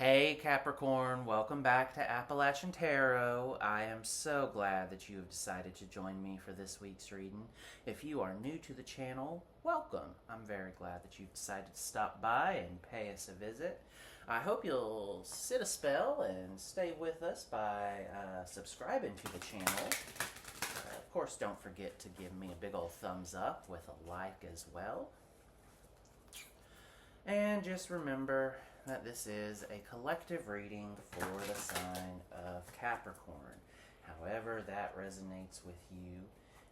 Hey Capricorn, welcome back to Appalachian Tarot. I am so glad that you have decided to join me for this week's reading. If you are new to the channel, welcome. I'm very glad that you've decided to stop by and pay us a visit. I hope you'll sit a spell and stay with us by subscribing to the channel. Of course, don't forget to give me a big old thumbs up with a like as well. And just remember that this is a collective reading for the sign of Capricorn, however that resonates with you.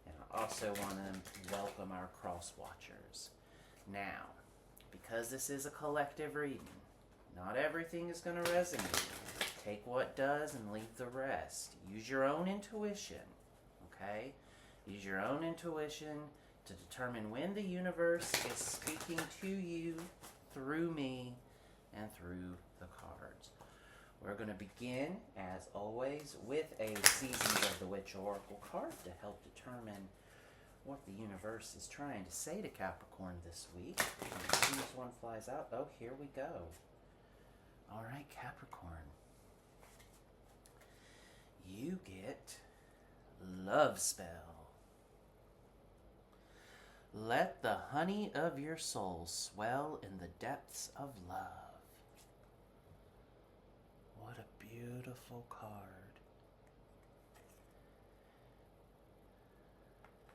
And I also want to welcome our cross watchers. Now, because this is a collective reading, not everything is going to resonate. Take what does and leave the rest. Use your own intuition, okay? Use your own intuition to determine when the universe is speaking to you through me and through the cards. We're going to begin, as always, with a Seasons of the Witch Oracle card to help determine what the universe is trying to say to Capricorn this week. And as soon as one flies out, oh, here we go. All right, Capricorn. You get Love Spell. Let the honey of your soul swell in the depths of love. What a beautiful card.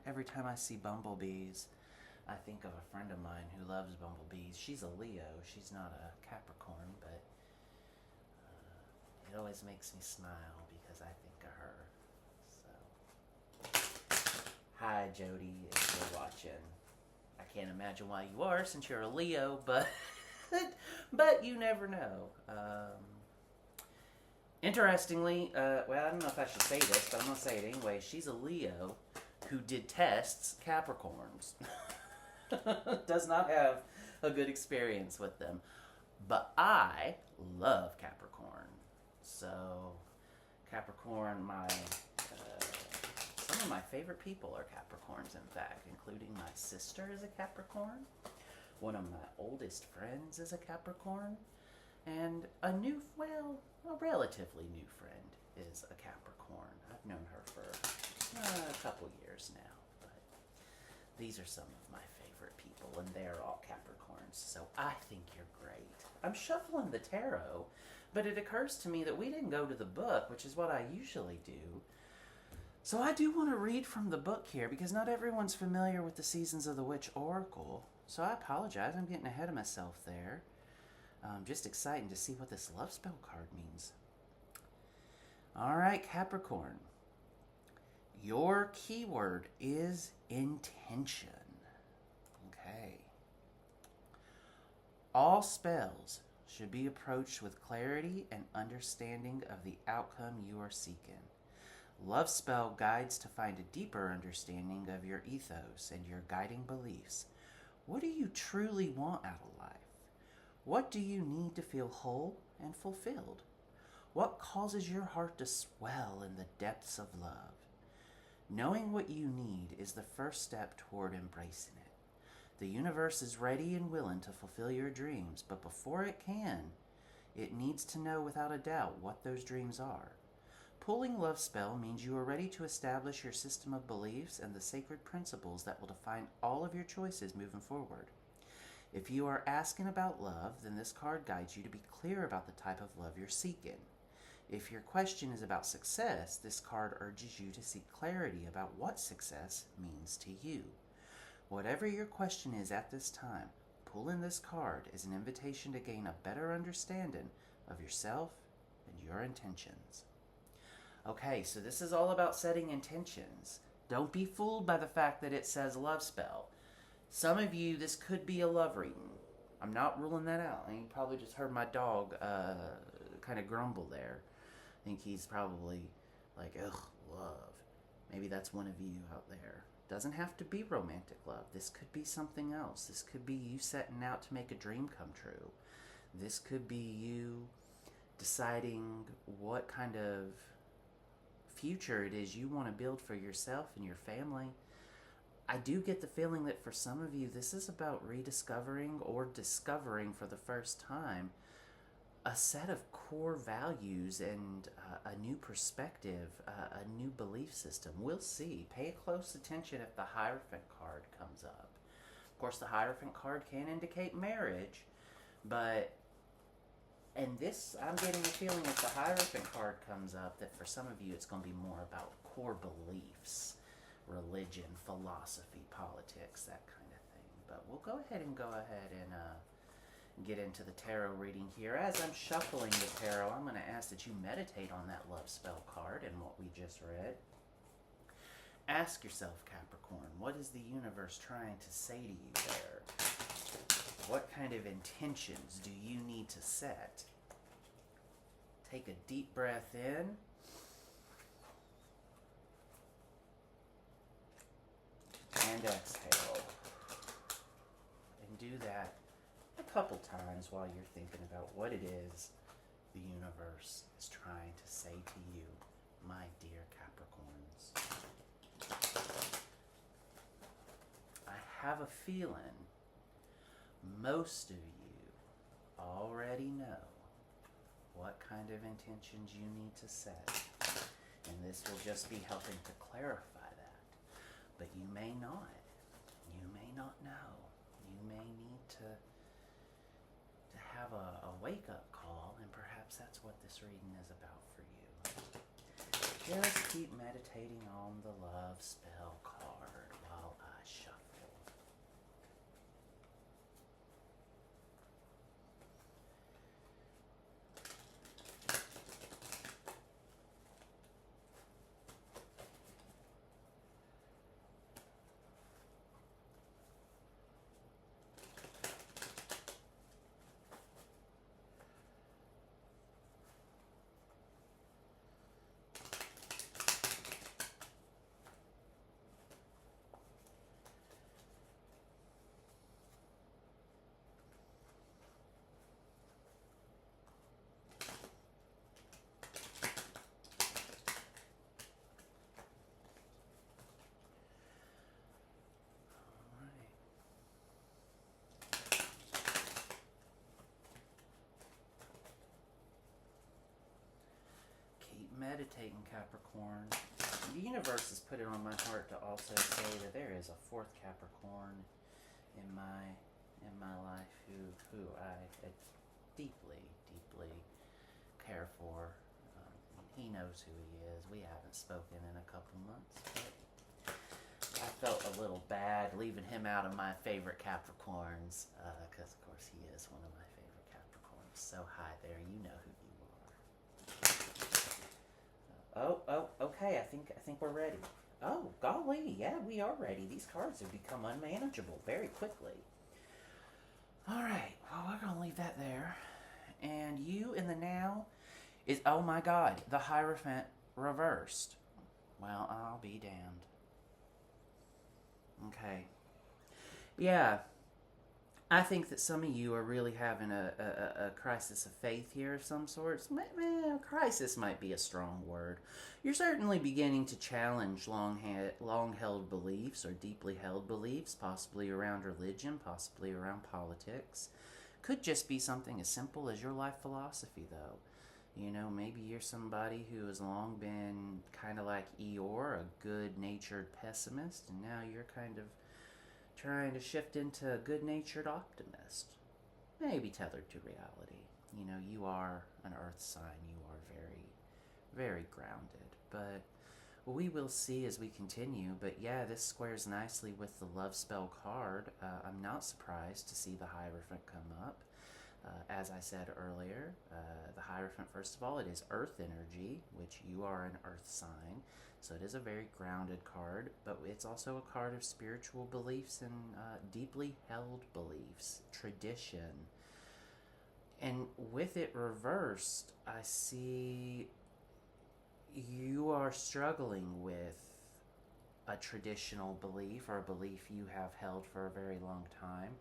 Every time I see bumblebees, I think of a friend of mine who loves bumblebees. She's a Leo. She's not a Capricorn, but it always makes me smile because I think of her. Hi, Jody, if you're watching. I can't imagine why you are since you're a Leo, but you never know. Interestingly, well, I don't know if I should say this, but I'm going to say it anyway. She's a Leo who detests Capricorns. Does not have a good experience with them. But I love Capricorn. So, Capricorn, some of my favorite people are Capricorns, in fact, including my sister is a Capricorn. One of my oldest friends is a Capricorn. And a relatively new friend is a Capricorn. I've known her for a couple years now. But these are some of my favorite people, and they're all Capricorns. So I think you're great. I'm shuffling the tarot, but it occurs to me that we didn't go to the book, which is what I usually do. So I do want to read from the book here, because not everyone's familiar with the Seasons of the Witch Oracle. So I apologize, I'm getting ahead of myself there. Just exciting to see what this love spell card means. Alright, Capricorn. Your keyword is intention. Okay. All spells should be approached with clarity and understanding of the outcome you are seeking. Love spell guides to find a deeper understanding of your ethos and your guiding beliefs. What do you truly want out of life? What do you need to feel whole and fulfilled? What causes your heart to swell in the depths of love? Knowing what you need is the first step toward embracing it. The universe is ready and willing to fulfill your dreams, but before it can, it needs to know without a doubt what those dreams are. Pulling love spell means you are ready to establish your system of beliefs and the sacred principles that will define all of your choices moving forward. If you are asking about love, then this card guides you to be clear about the type of love you're seeking. If your question is about success, this card urges you to seek clarity about what success means to you. Whatever your question is at this time, pulling this card is an invitation to gain a better understanding of yourself and your intentions. Okay, so this is all about setting intentions. Don't be fooled by the fact that it says love spell. Some of you, this could be a love reading. I'm not ruling that out. And you probably just heard my dog kind of grumble there. I think he's probably like, ugh, love. Maybe that's one of you out there. Doesn't have to be romantic love. This could be something else. This could be you setting out to make a dream come true. This could be you deciding what kind of future it is you want to build for yourself and your family. I do get the feeling that for some of you, this is about rediscovering or discovering for the first time a set of core values and a new perspective, a new belief system. We'll see. Pay close attention if the Hierophant card comes up. Of course, the Hierophant card can indicate marriage, but, and this, I'm getting a feeling if the Hierophant card comes up, that for some of you it's going to be more about core beliefs, religion, philosophy, politics, that kind of thing. But we'll go ahead and get into the tarot reading here. As I'm shuffling the tarot, I'm going to ask that you meditate on that love spell card and what we just read. Ask yourself, Capricorn, what is the universe trying to say to you there? What kind of intentions do you need to set? Take a deep breath in. And exhale. And do that a couple times while you're thinking about what it is the universe is trying to say to you, my dear Capricorns. I have a feeling most of you already know what kind of intentions you need to set, and this will just be helping to clarify that. But you may not. You may not know. You may need to have a wake-up call, and perhaps that's what this reading is about for you. Just keep meditating on the love spell card while I shuffle. Meditating, Capricorn. The universe has put it on my heart to also say that there is a fourth Capricorn in my life who I deeply care for. He knows who he is. We haven't spoken in a couple months, but I felt a little bad leaving him out of my favorite Capricorns, because of course he is one of my favorite Capricorns. So hi there, you know who you are. Oh, okay, I think we're ready. Oh, golly, yeah, we are ready. These cards have become unmanageable very quickly. All right, well, we're going to leave that there. And you in the now is, oh my God, the Hierophant reversed. Well, I'll be damned. Okay. Yeah, I think that some of you are really having a crisis of faith here of some sorts. Crisis might be a strong word. You're certainly beginning to challenge long-held beliefs or deeply held beliefs, possibly around religion, possibly around politics. Could just be something as simple as your life philosophy, though. You know, maybe you're somebody who has long been kind of like Eeyore, a good-natured pessimist, and now you're kind of trying to shift into a good-natured optimist. Maybe tethered to reality. You know, you are an earth sign. You are very, very grounded. But we will see as we continue. But yeah, this squares nicely with the love spell card. I'm not surprised to see the Hierophant come up. As I said earlier, the Hierophant, first of all, it is earth energy, which you are an earth sign. So it is a very grounded card, but it's also a card of spiritual beliefs and deeply held beliefs, tradition. And with it reversed, I see you are struggling with a traditional belief or a belief you have held for a very long time.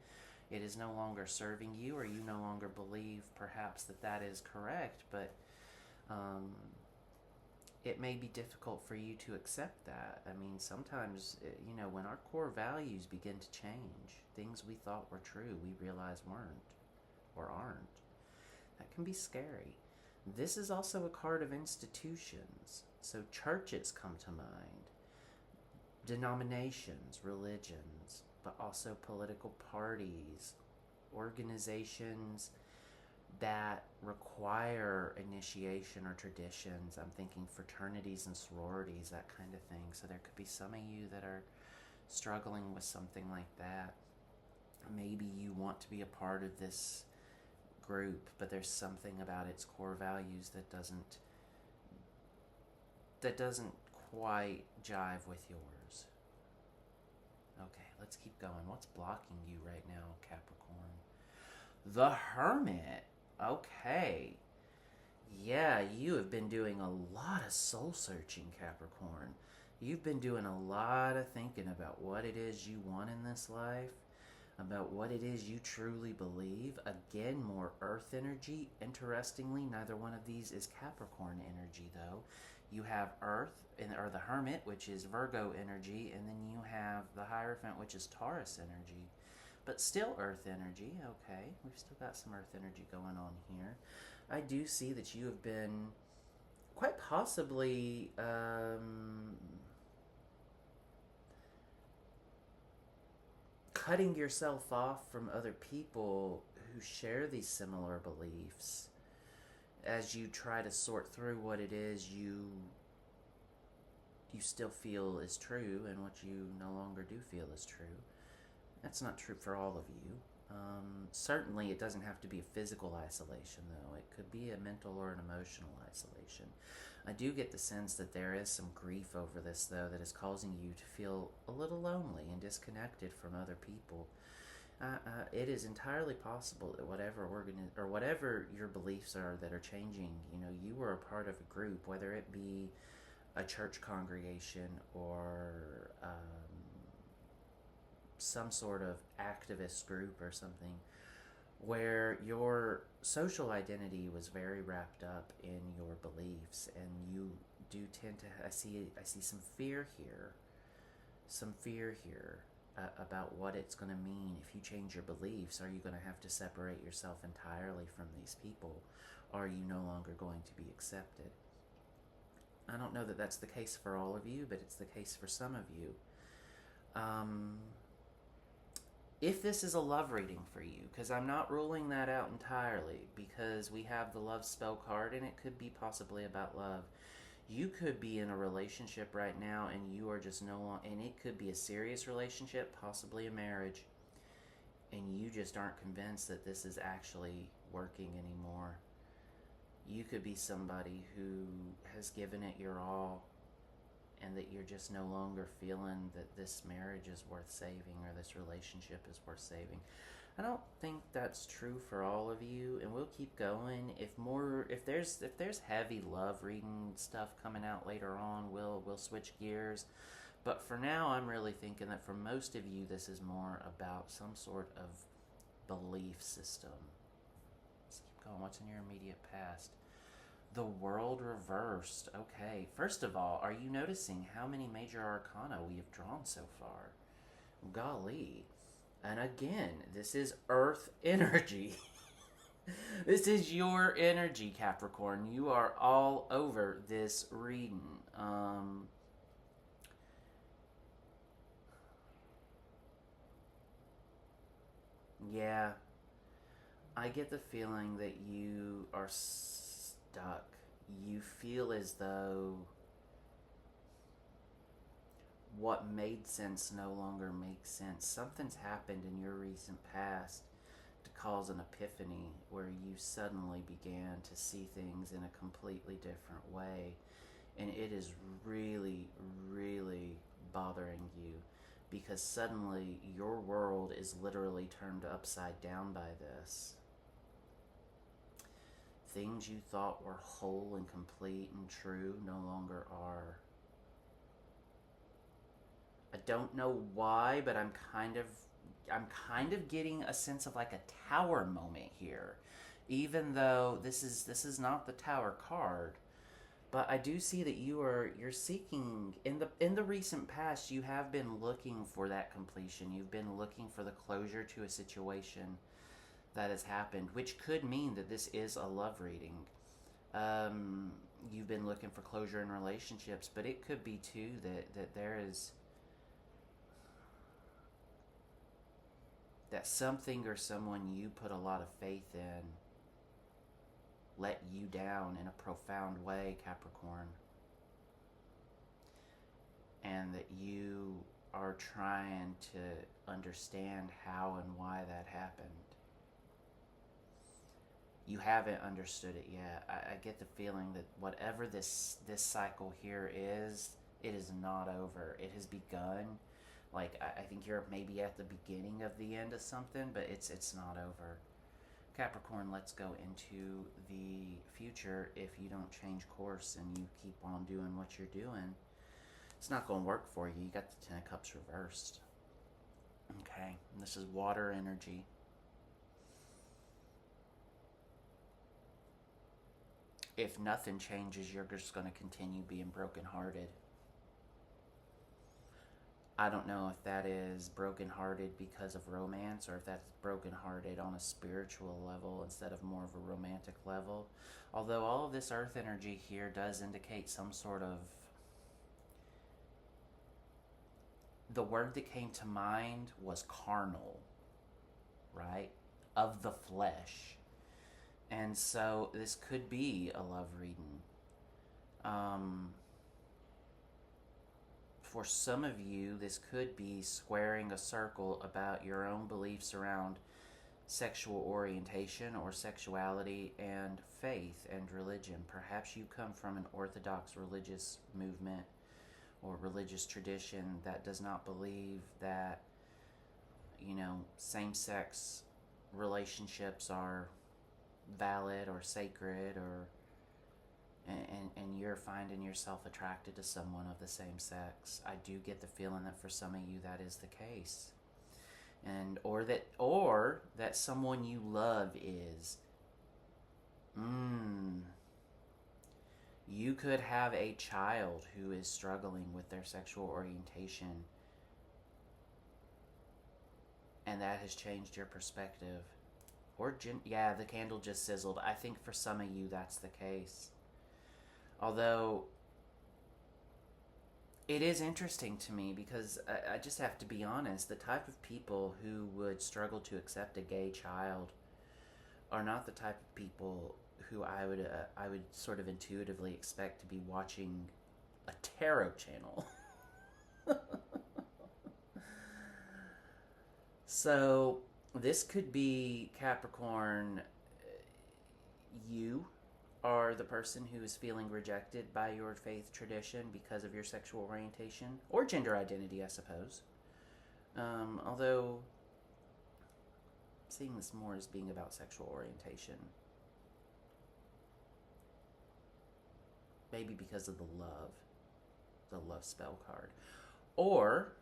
It is no longer serving you, or you no longer believe perhaps that is correct, but it may be difficult for you to accept that. I mean, sometimes, you know, when our core values begin to change, things we thought were true, we realize weren't or aren't. That can be scary. This is also a card of institutions. So churches come to mind, denominations, religions, but also political parties, organizations that require initiation or traditions. I'm thinking fraternities and sororities, that kind of thing. So there could be some of you that are struggling with something like that. Maybe you want to be a part of this group, but there's something about its core values that doesn't quite jive with yours. Okay, let's keep going. What's blocking you right now, Capricorn? The Hermit. Okay. Yeah, you have been doing a lot of soul searching, Capricorn. You've been doing a lot of thinking about what it is you want in this life, about what it is you truly believe. Again, more earth energy. Interestingly, neither one of these is Capricorn energy, though. You have earth, or the Hermit, which is Virgo energy, and then you have the Hierophant, which is Taurus energy. But still earth energy. Okay, we've still got some earth energy going on here. I do see that you have been quite possibly cutting yourself off from other people who share these similar beliefs as you try to sort through what it is you still feel is true and what you no longer do feel is true. That's not true for all of you. Certainly it doesn't have to be a physical isolation, though. It could be a mental or an emotional isolation. I do get the sense that there is some grief over this, though, that is causing you to feel a little lonely and disconnected from other people. It is entirely possible that whatever your beliefs are that are changing, you were a part of a group, whether it be a church congregation or some sort of activist group or something, where your social identity was very wrapped up in your beliefs, and you do tend to, I see some fear here, about what it's going to mean if you change your beliefs. Are you going to have to separate yourself entirely from these people? Are you no longer going to be accepted? I don't know that that's the case for all of you, but it's the case for some of you. If this is a love reading for you, because I'm not ruling that out entirely, because we have the love spell card, and it could be possibly about love. You could be in a relationship right now, and you are just no longer, and it could be a serious relationship, possibly a marriage, and you just aren't convinced that this is actually working anymore. You could be somebody who has given it your all, and that you're just no longer feeling that this marriage is worth saving or this relationship is worth saving. I don't think that's true for all of you, and we'll keep going. If there's heavy love reading stuff coming out later on, we'll switch gears. But for now, I'm really thinking that for most of you, this is more about some sort of belief system. Let's keep going. What's in your immediate past? The World reversed. Okay, first of all, are you noticing how many major arcana we have drawn so far? Golly. And again, this is earth energy. This is your energy, Capricorn. You are all over this reading. Yeah, I get the feeling that you are stuck. You feel as though what made sense no longer makes sense. Something's happened in your recent past to cause an epiphany where you suddenly began to see things in a completely different way. And it is really, really bothering you, because suddenly your world is literally turned upside down by this. Things you thought were whole and complete and true no longer are. I don't know why, but I'm kind of getting a sense of like a tower moment here, even though this is not the tower card. But I do see that you're seeking in the recent past. You have been looking for that completion. You've been looking for the closure to a situation that has happened, which could mean that this is a love reading. You've been looking for closure in relationships, but it could be too that there is that something or someone you put a lot of faith in let you down in a profound way, Capricorn. And that you are trying to understand how and why that happened. You haven't understood it yet. I get the feeling that whatever this cycle here is, it is not over. It has begun. Like, I think you're maybe at the beginning of the end of something, but it's not over. Capricorn, let's go into the future. If you don't change course and you keep on doing what you're doing, it's not going to work for you. You got the Ten of Cups reversed. Okay, and this is water energy. If nothing changes, you're just going to continue being brokenhearted. I don't know if that is brokenhearted because of romance or if that's brokenhearted on a spiritual level instead of more of a romantic level. Although all of this earth energy here does indicate some sort of... The word that came to mind was carnal, right? Of the flesh. And so this could be a love reading. For some of you, this could be squaring a circle about your own beliefs around sexual orientation or sexuality and faith and religion. Perhaps you come from an orthodox religious movement or religious tradition that does not believe that, same-sex relationships are valid or sacred, or and you're finding yourself attracted to someone of the same sex. I do get the feeling that for some of you that is the case. And or that someone you love is. You could have a child who is struggling with their sexual orientation, and that has changed your perspective. Or, yeah, the candle just sizzled. I think for some of you that's the case. Although, it is interesting to me because I just have to be honest. The type of people who would struggle to accept a gay child are not the type of people who I would sort of intuitively expect to be watching a tarot channel. So, this could be Capricorn. You are the person who is feeling rejected by your faith tradition because of your sexual orientation or gender identity, I suppose. Although, I'm seeing this more as being about sexual orientation. Maybe because of the love spell card. Or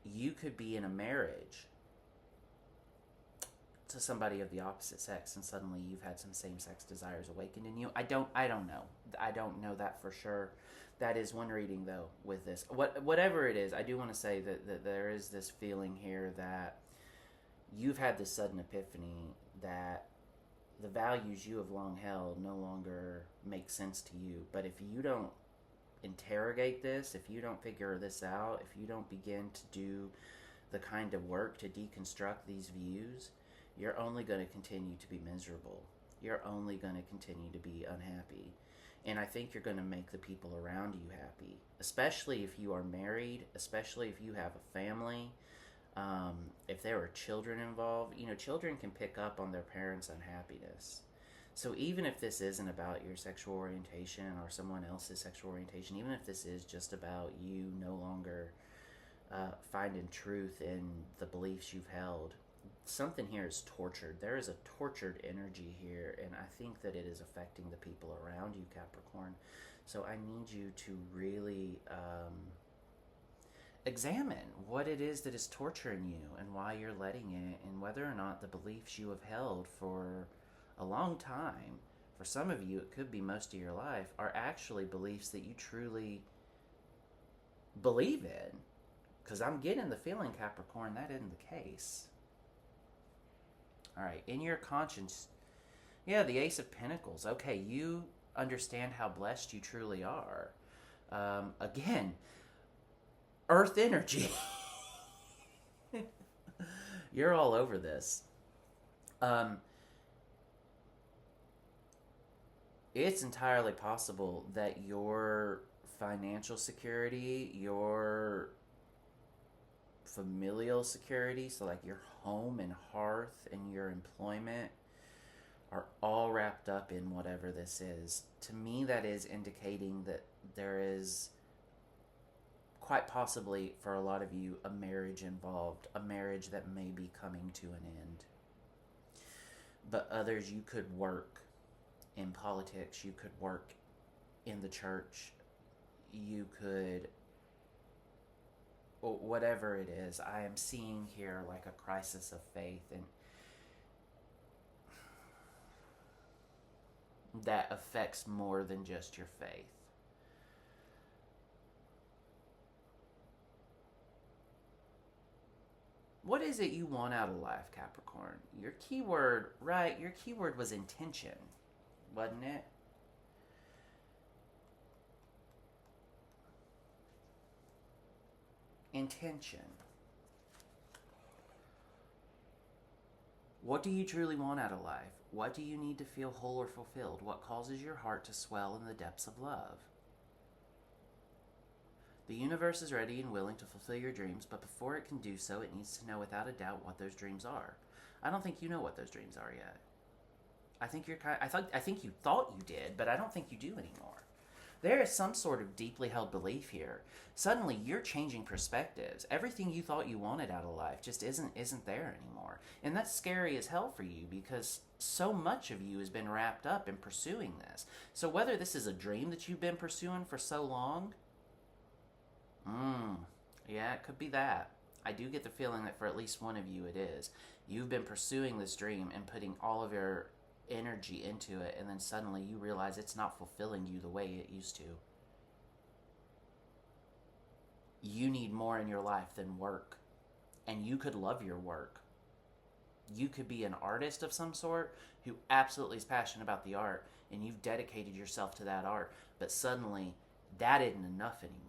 you could be in a marriage to somebody of the opposite sex, and suddenly you've had some same-sex desires awakened in you. I don't know. I don't know that for sure. That is one reading, though, with this. Whatever it is, I do want to say that there is this feeling here that you've had this sudden epiphany that the values you have long held no longer make sense to you. But if you don't interrogate this, if you don't figure this out, if you don't begin to do the kind of work to deconstruct these views, you're only going to continue to be miserable. You're only going to continue to be unhappy. And I think you're going to make the people around you happy, especially if you are married, especially if you have a family. If there are children involved, children can pick up on their parents' unhappiness. So even if this isn't about your sexual orientation or someone else's sexual orientation, even if this is just about you no longer finding truth in the beliefs you've held, something here is tortured. There is a tortured energy here, and I think that it is affecting the people around you, Capricorn. So I need you to really examine what it is that is torturing you and why you're letting it, and whether or not the beliefs you have held for a long time, for some of you it could be most of your life, are actually beliefs that you truly believe in. Because I'm getting the feeling, Capricorn, that isn't the case. All right, in your conscience, yeah, the Ace of Pentacles. Okay, you understand how blessed you truly are. Again, Earth energy. You're all over this. It's entirely possible that your financial security, your familial security, so like your home and hearth and your employment, are all wrapped up in whatever this is. To me, that is indicating that there is quite possibly, for a lot of you, a marriage involved, a marriage that may be coming to an end. But others, you could work in politics, you could work in the church, you could, whatever it is. I am seeing here like a crisis of faith, and that affects more than just your faith. What is it you want out of life, Capricorn? Your keyword, right? Your keyword was intention, wasn't it? Intention. What do you truly want out of life? What do you need to feel whole or fulfilled? What causes your heart to swell in the depths of love? The universe is ready and willing to fulfill your dreams, but before it can do so, it needs to know without a doubt what those dreams are. I don't think you know what those dreams are yet. I think you thought you did, but I don't think you do anymore. There is some sort of deeply held belief here. Suddenly, you're changing perspectives. Everything you thought you wanted out of life just isn't there anymore. And that's scary as hell for you, because so much of you has been wrapped up in pursuing this. So whether this is a dream that you've been pursuing for so long, yeah, it could be that. I do get the feeling that for at least one of you it is. You've been pursuing this dream and putting all of your energy into it, and then suddenly you realize it's not fulfilling you the way it used to. You need more in your life than work. And you could love your work. You could be an artist of some sort who absolutely is passionate about the art, and you've dedicated yourself to that art, but suddenly that isn't enough anymore.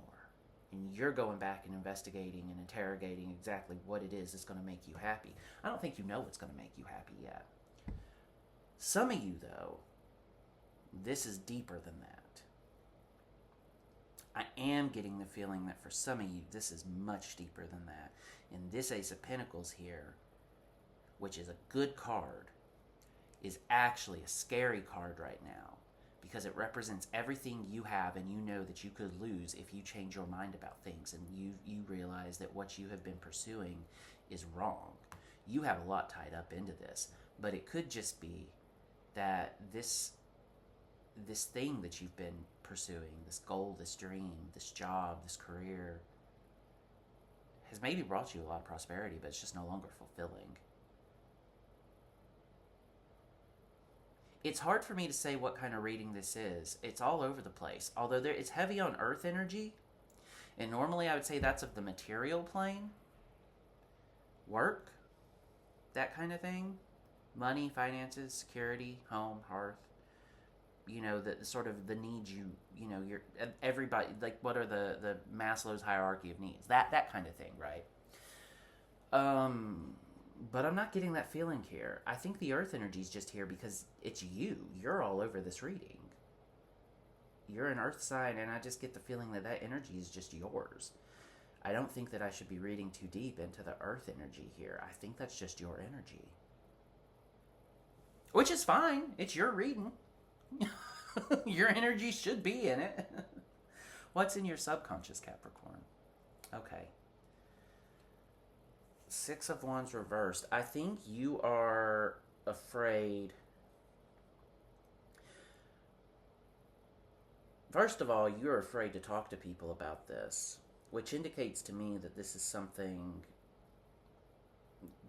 And you're going back and investigating and interrogating exactly what it is that's going to make you happy. I don't think you know what's going to make you happy yet. Some of you, though, this is deeper than that. I am getting the feeling that for some of you, this is much deeper than that. And this Ace of Pentacles here, which is a good card, is actually a scary card right now, because it represents everything you have and you know that you could lose if you change your mind about things, and you realize that what you have been pursuing is wrong. You have a lot tied up into this, but it could just be that this thing that you've been pursuing, this goal, this dream, this job, this career, has maybe brought you a lot of prosperity, but it's just no longer fulfilling. It's hard for me to say what kind of reading this is. It's all over the place. Although it's heavy on earth energy, and normally I would say that's of the material plane. Work, that kind of thing. Money, finances, security, home, hearth. You know, the sort of the needs you're everybody, like what are the Maslow's hierarchy of needs. That kind of thing, right? But I'm not getting that feeling here. I think the earth energy is just here because it's you. You're all over this reading. You're an earth sign, and I just get the feeling that energy is just yours. I don't think that I should be reading too deep into the earth energy here. I think that's just your energy. Which is fine. It's your reading. Your energy should be in it. What's in your subconscious, Capricorn? Okay. Six of Wands reversed. I think you are afraid. First of all, you're afraid to talk to people about this, which indicates to me that this is something.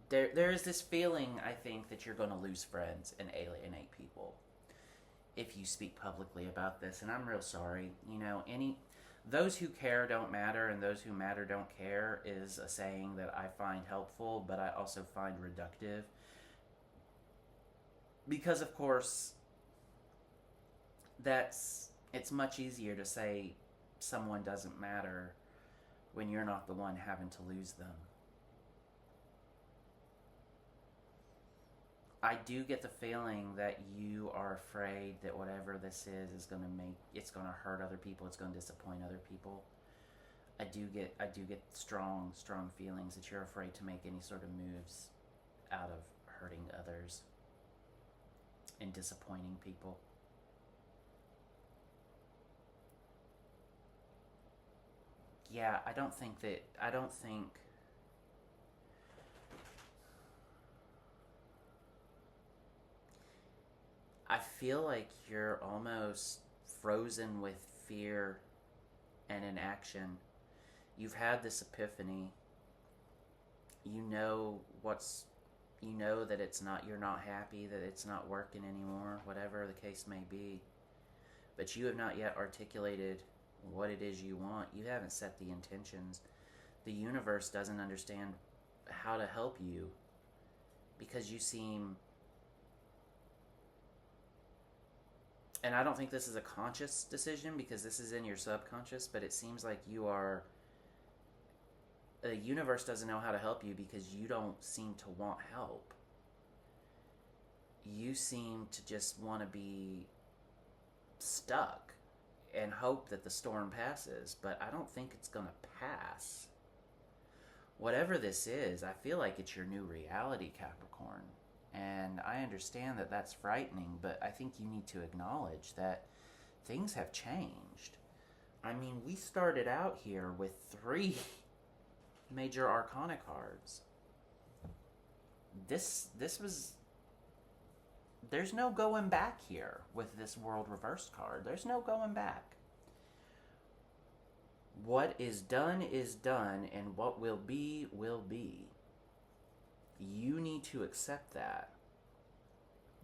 There is this feeling, I think, that you're going to lose friends and alienate people if you speak publicly about this, and I'm real sorry. those who care don't matter and those who matter don't care is a saying that I find helpful, but I also find reductive. Because, of course, it's much easier to say someone doesn't matter when you're not the one having to lose them. I do get the feeling that you are afraid that whatever this is going to it's going to hurt other people, it's going to disappoint other people. I do get strong feelings that you're afraid to make any sort of moves out of hurting others and disappointing people. Yeah, I don't think I feel like you're almost frozen with fear and inaction. You've had this epiphany. You know that you're not happy, that it's not working anymore, whatever the case may be. But you have not yet articulated what it is you want. You haven't set the intentions. The universe doesn't understand how to help you because you seem, and I don't think this is a conscious decision because this is in your subconscious, but it seems like the universe doesn't know how to help you because you don't seem to want help. You seem to just want to be stuck and hope that the storm passes, but I don't think it's going to pass. Whatever this is, I feel like it's your new reality, Capricorn. And I understand that that's frightening, but I think you need to acknowledge that things have changed. I mean, we started out here with 3 major arcana cards. This was... There's no going back here with this World Reversed card. There's no going back. What is done, and what will be, will be. You need to accept that.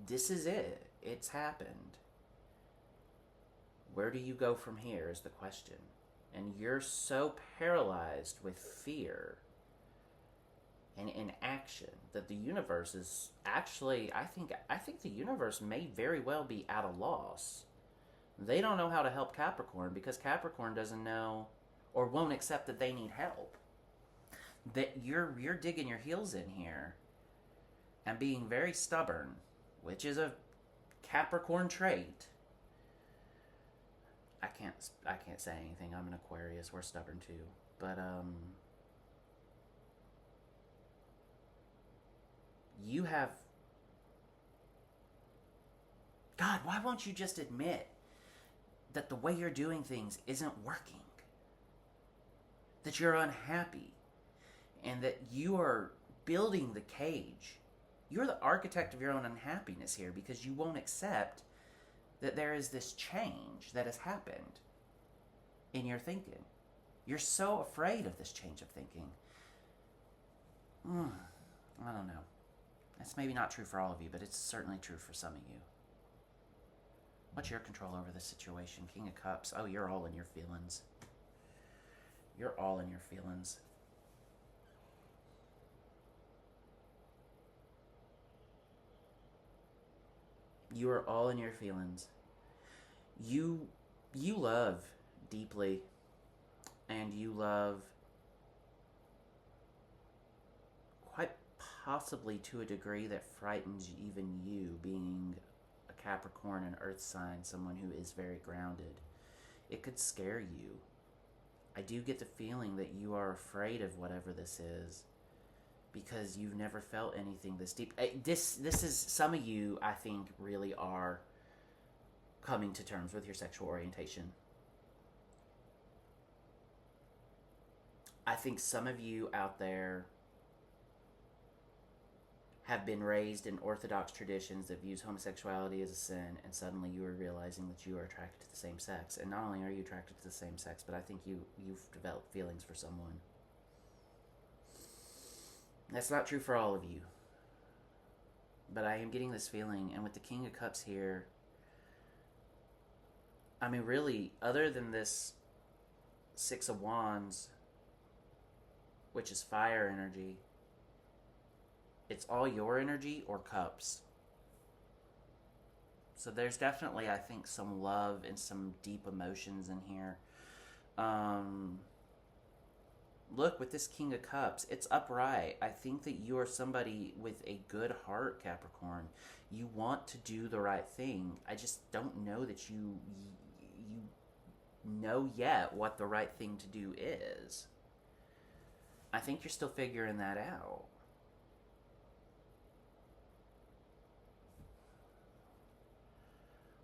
This is it. It's happened. Where do you go from here is the question. And you're so paralyzed with fear and inaction that the universe is actually, I think the universe may very well be at a loss. They don't know how to help Capricorn because Capricorn doesn't know or won't accept that they need help. That you're digging your heels in here and being very stubborn, which is a Capricorn trait. I can't say anything. I'm an Aquarius. We're stubborn too. But you have... God, why won't you just admit that the way you're doing things isn't working? That you're unhappy and that you are building the cage. You're the architect of your own unhappiness here because you won't accept that there is this change that has happened in your thinking. You're so afraid of this change of thinking. I don't know. That's maybe not true for all of you, but it's certainly true for some of you. What's your control over this situation? King of Cups. Oh, you're all in your feelings. You're all in your feelings. You are all in your feelings. You love deeply, and you love quite possibly to a degree that frightens even you, being a Capricorn, an earth sign, someone who is very grounded. It could scare you. I do get the feeling that you are afraid of whatever this is because you've never felt anything this deep. This is, some of you, I think, really are coming to terms with your sexual orientation. I think some of you out there have been raised in Orthodox traditions that views homosexuality as a sin, and suddenly you are realizing that you are attracted to the same sex. And not only are you attracted to the same sex, but I think you've developed feelings for someone. That's not true for all of you. But I am getting this feeling, and with the King of Cups here, I mean, really, other than this Six of Wands, which is fire energy. It's all your energy or cups. So there's definitely, I think, some love and some deep emotions in here. Look, with this King of Cups, it's upright. I think that you are somebody with a good heart, Capricorn. You want to do the right thing. I just don't know that you know yet what the right thing to do is. I think you're still figuring that out.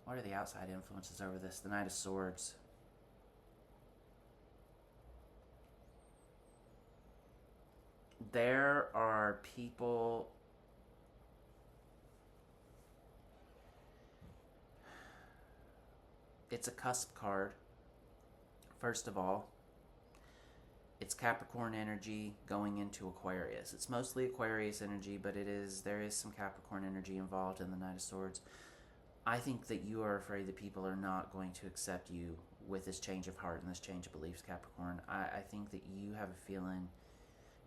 What are the outside influences over this? The Knight of Swords. There are people... It's a cusp card, first of all. It's Capricorn energy going into Aquarius. It's mostly Aquarius energy, but there is some Capricorn energy involved in the Knight of Swords. I think that you are afraid that people are not going to accept you with this change of heart and this change of beliefs, Capricorn. I think that you have a feeling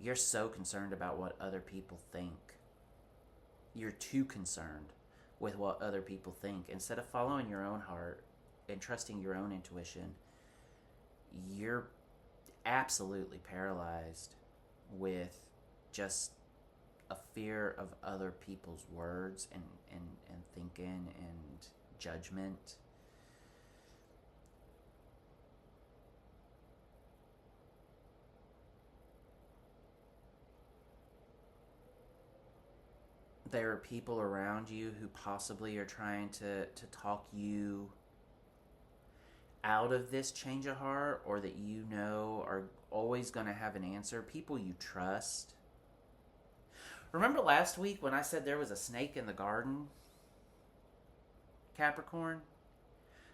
you're so concerned about what other people think. You're too concerned with what other people think. Instead of following your own heart and trusting your own intuition, you're absolutely paralyzed with just a fear of other people's words and thinking and judgment. There are people around you who possibly are trying to talk you out of this change of heart, or that you know are always going to have an answer. People you trust. Remember last week when I said there was a snake in the garden, Capricorn?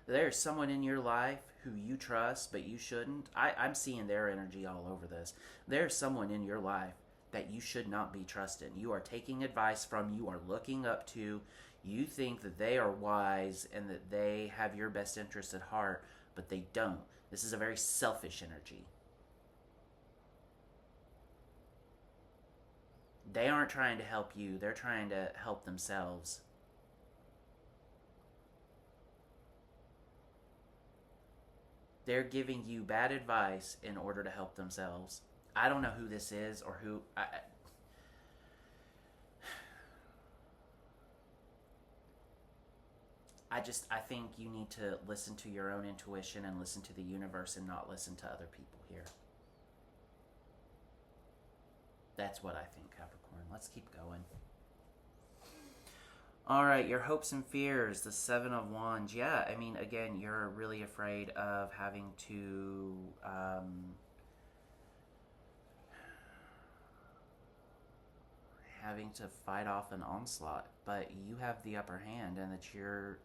There's someone in your life who you trust, but you shouldn't. I'm seeing their energy all over this. There's someone in your life that you should not be trusting. You are taking advice from, you are looking up to, you think that they are wise and that they have your best interest at heart, but they don't. This is a very selfish energy. They aren't trying to help you. They're trying to help themselves. They're giving you bad advice in order to help themselves. I don't know who this is or who... I think you need to listen to your own intuition and listen to the universe and not listen to other people here. That's what I think, Capricorn. Let's keep going. All right, your hopes and fears, the Seven of Wands. Yeah, I mean, again, you're really afraid of having to... having to fight off an onslaught, but you have the upper hand, and that you're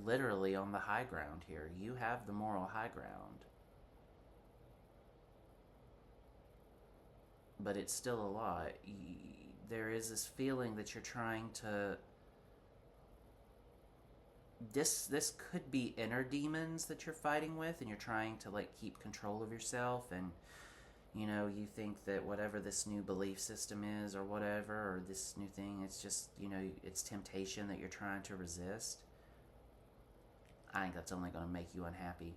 literally on the high ground here. You have the moral high ground. But it's still a lot. There is this feeling that you're trying to... This could be inner demons that you're fighting with, and you're trying to keep control of yourself, and you think that whatever this new belief system is, or whatever, or this new thing, it's just, it's temptation that you're trying to resist. I think that's only going to make you unhappy.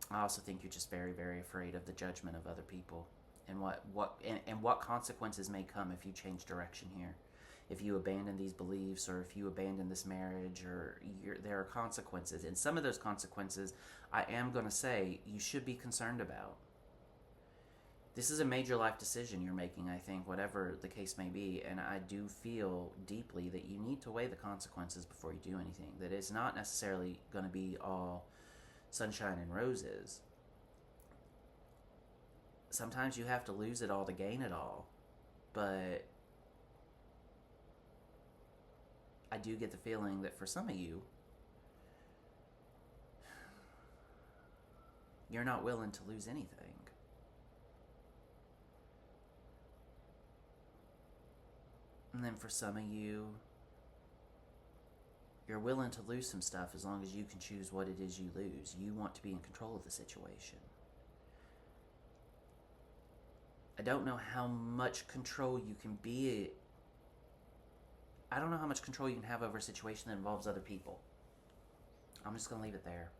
I also think you're just very, very afraid of the judgment of other people, and what consequences may come if you change direction here. If you abandon these beliefs, or if you abandon this marriage, or there are consequences. And some of those consequences, I am going to say, you should be concerned about. This is a major life decision you're making, I think, whatever the case may be, and I do feel deeply that you need to weigh the consequences before you do anything. That it's not necessarily going to be all sunshine and roses. Sometimes you have to lose it all to gain it all, but I do get the feeling that for some of you, you're not willing to lose anything. And then for some of you, you're willing to lose some stuff as long as you can choose what it is you lose. You want to be in control of the situation. I don't know how much control you can be. I don't know how much control you can have over a situation that involves other people. I'm just going to leave it there.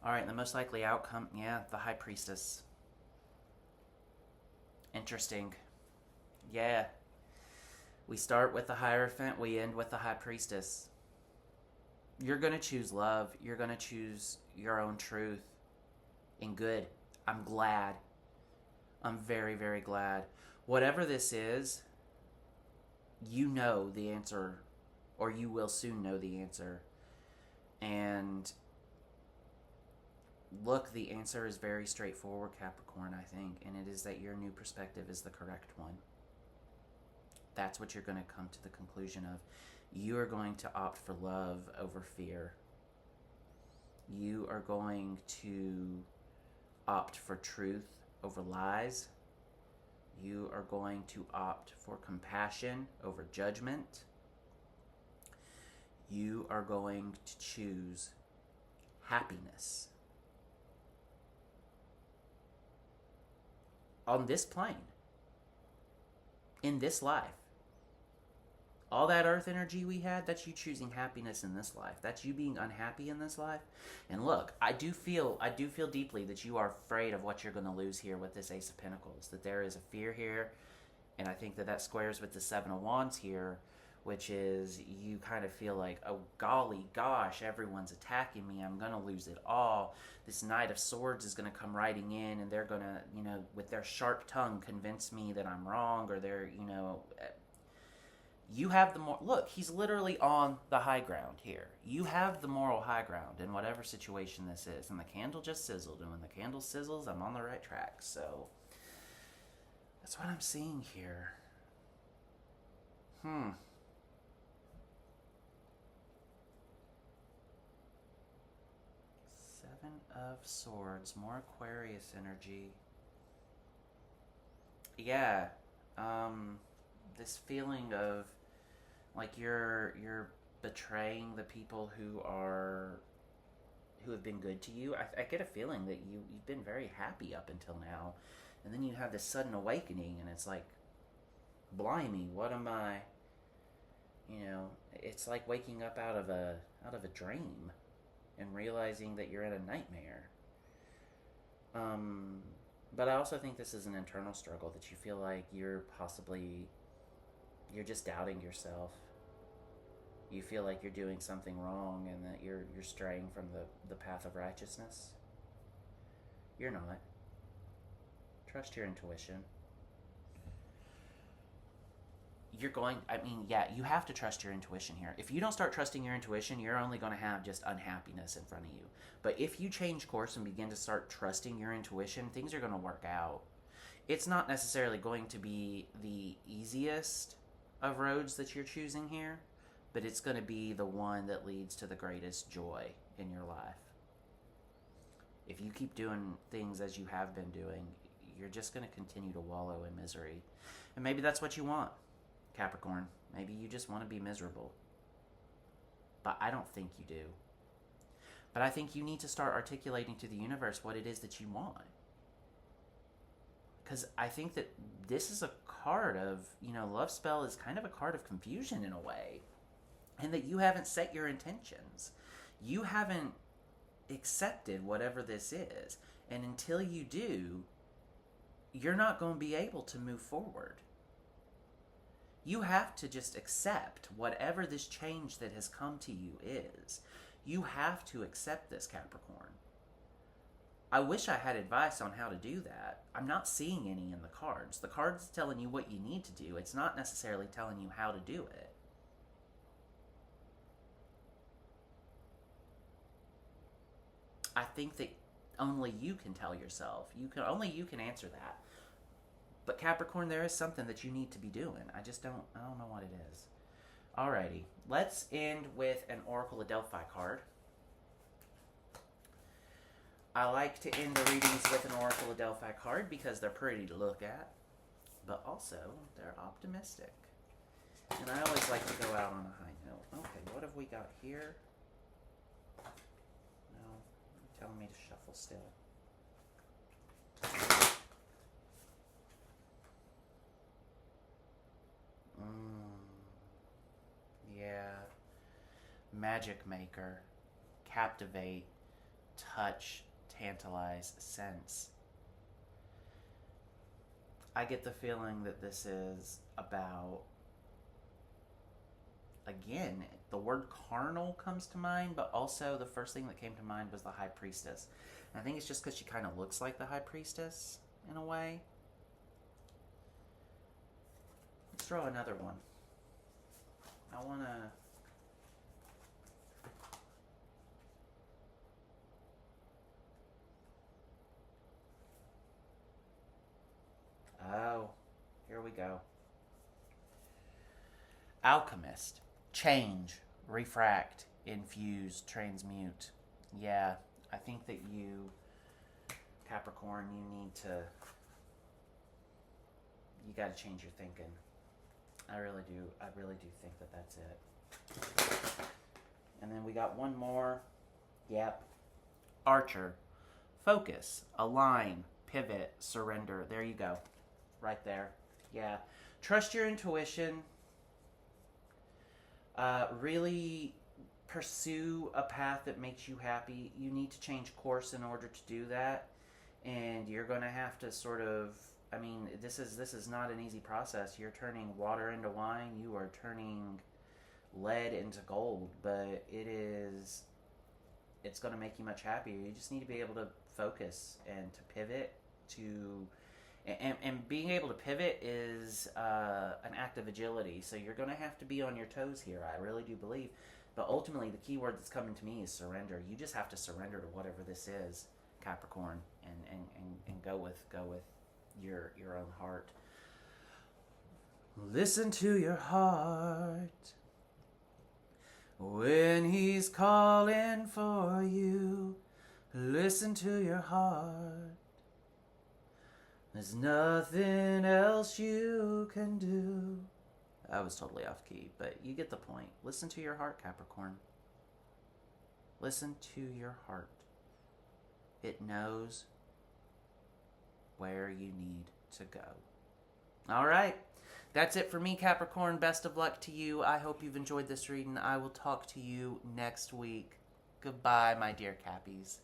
All right, the most likely outcome, yeah, the High Priestess. Interesting. Yeah. We start with the Hierophant, we end with the High Priestess. You're going to choose love. You're going to choose your own truth and good. I'm glad. I'm very, very glad. Whatever this is, you know the answer, or you will soon know the answer. And look, the answer is very straightforward, Capricorn, I think, and it is that your new perspective is the correct one. That's what you're going to come to the conclusion of. You are going to opt for love over fear. You are going to opt for truth over lies. You are going to opt for compassion over judgment. You are going to choose happiness on this plane, in this life. All that earth energy we had, that's you choosing happiness in this life. That's you being unhappy in this life. And look, I do feel deeply that you are afraid of what you're going to lose here with this Ace of Pentacles, that there is a fear here, and I think that squares with the Seven of Wands here, which is you kind of feel like, oh golly gosh, everyone's attacking me, I'm going to lose it all. This Knight of Swords is going to come riding in, and they're going to, with their sharp tongue convince me that I'm wrong, or they're, you have the look, he's literally on the high ground here. You have the moral high ground in whatever situation this is. And the candle just sizzled. And when the candle sizzles, I'm on the right track. So that's what I'm seeing here. Seven of Swords. More Aquarius energy. Yeah. This feeling of like you're betraying the people who have been good to you. I get a feeling that you've been very happy up until now, and then you have this sudden awakening, and it's like, blimey, what am I? It's like waking up out of a dream and realizing that you're in a nightmare. But I also think this is an internal struggle, that you feel like you're just doubting yourself. You feel like you're doing something wrong and that you're straying from the path of righteousness. You're not. Trust your intuition. You have to trust your intuition here. If you don't start trusting your intuition, you're only going to have just unhappiness in front of you. But if you change course and begin to start trusting your intuition, things are going to work out. It's not necessarily going to be the easiest of roads that you're choosing here, but it's going to be the one that leads to the greatest joy in your life. If you keep doing things as you have been doing, you're just going to continue to wallow in misery. And maybe that's what you want, Capricorn. Maybe you just want to be miserable. But I don't think you do. But I think you need to start articulating to the universe what it is that you want. Because I think that this is a card of, love spell is kind of a card of confusion in a way. And that you haven't set your intentions. You haven't accepted whatever this is. And until you do, you're not going to be able to move forward. You have to just accept whatever this change that has come to you is. You have to accept this, Capricorn. I wish I had advice on how to do that. I'm not seeing any in the cards. The cards are telling you what you need to do. It's not necessarily telling you how to do it. I think that only you can tell yourself. Only you can answer that. But Capricorn, there is something that you need to be doing. I don't know what it is. Alrighty, let's end with an Oracle of Delphi card. I like to end the readings with an Oracle of Delphi card because they're pretty to look at, but also they're optimistic. And I always like to go out on a high note. Okay, what have we got here? No, you're telling me to shuffle still. magic maker, captivate, touch, tantalize, sense. I get the feeling that this is about, again, the word carnal comes to mind, but also the first thing that came to mind was the high priestess. And I think it's just because she kind of looks like the high priestess in a way. Let's throw another one. I want to... Oh, here we go. Alchemist. Change, refract, infuse, transmute. Yeah, I think that you, Capricorn, you need to... You got to change your thinking. I really do. I really do think that that's it. And then we got one more. Yep. Archer. Focus. Align. Pivot. Surrender. There you go. Right there. Yeah. Trust your intuition. Really pursue a path that makes you happy. You need to change course in order to do that. And you're going to have to sort of... I mean, this is not an easy process. You're turning water into wine. You are turning lead into gold. But it's going to make you much happier. You just need to be able to focus and to pivot to... And being able to pivot is an act of agility. So you're going to have to be on your toes here. I really do believe. But ultimately, the key word that's coming to me is surrender. You just have to surrender to whatever this is, Capricorn, and go with your own heart. Listen to your heart when he's calling for you. Listen to your heart. There's nothing else you can do. I was totally off key, but you get the point. Listen to your heart, Capricorn. Listen to your heart. It knows where you need to go. All right. That's it for me, Capricorn. Best of luck to you. I hope you've enjoyed this reading. I will talk to you next week. Goodbye, my dear Cappies.